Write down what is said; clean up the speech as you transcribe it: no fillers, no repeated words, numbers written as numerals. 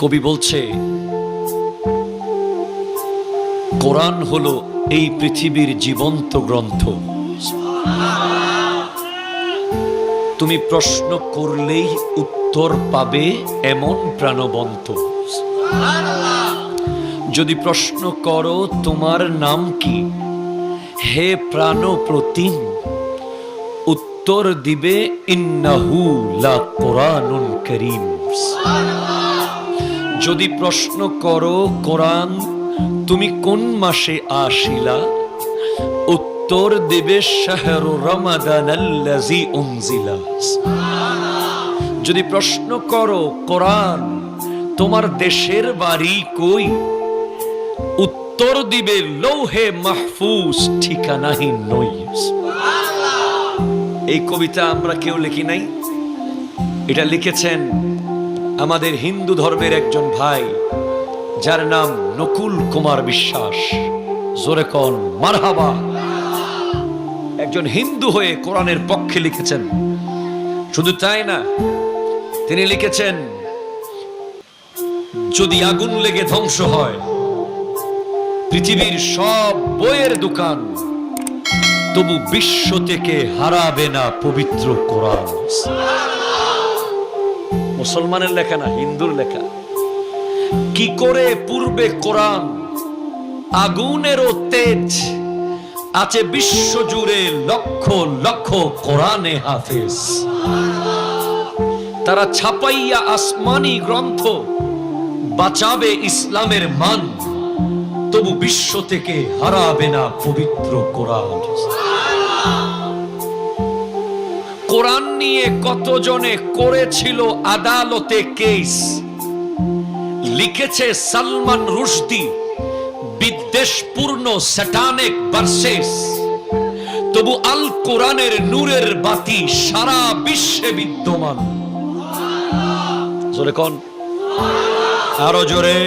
কবি বলছে, কোরআন হলো এই পৃথিবীর জীবন্ত গ্রন্থ। তুমি প্রশ্ন করলেই উত্তর পাবে এমন প্রাণবন্ত। যদি প্রশ্ন করো তোমার নাম কি, হে প্রাণপ্রতিম, উত্তর দিবে ইন্নাহু লা কোরআনুন কারীম। যদি প্রশ্ন করো কোরআন তুমি কোন মাসে আসিলা, উত্তর দেবে শাহরু রমাদানাল্লাযী উনজিলা। যদি প্রশ্ন করো কোরআন তোমার দেশের বাড়ি কই, উত্তর দিবে লৌহে মাহফুজ ঠিকানাহীন নই। এই কবিতা আমরা কেউ লিখি নাই, এটা লিখেছেন আমাদের হিন্দু ধর্মের একজন ভাই, যার নাম নকুল কুমার বিশ্বাস। জোরে কোন মারহাবা। একজন হিন্দু হয়ে কোরআনের পক্ষে লিখেছেন। শুধু তাই না, তিনি লিখেছেন, যদি আগুন লেগে ধ্বংস হয় পৃথিবীর সব বইয়ের দোকান, তবু বিশ্ব থেকে হারাবে না পবিত্র কোরআন। মুসলমানের লেখা না, হিন্দুর লেখা। কি করে পূর্বে কোরআন আগুনেরও তেজ, আছে বিশ্ব জুড়ে লক্ষ লক্ষ কোরআনে হাফেজ। তারা ছাপাইয়া আসমানি গ্রন্থ, বাঁচাবে ইসলামের মান, তবু বিশ্ব থেকে হারাবে না পবিত্র কোরআন। কোরআন নিয়ে কতজনে করেছিল আদালতে কেস, লিখেছে সালমান রুশদি বিদ্বেষপূর্ণ স্যাটানিক ভার্সেস, তবু আল কোরআনের নূরের বাতি সারা বিশ্বে বিদ্যমান। জোরে কোন, আরো জোরে।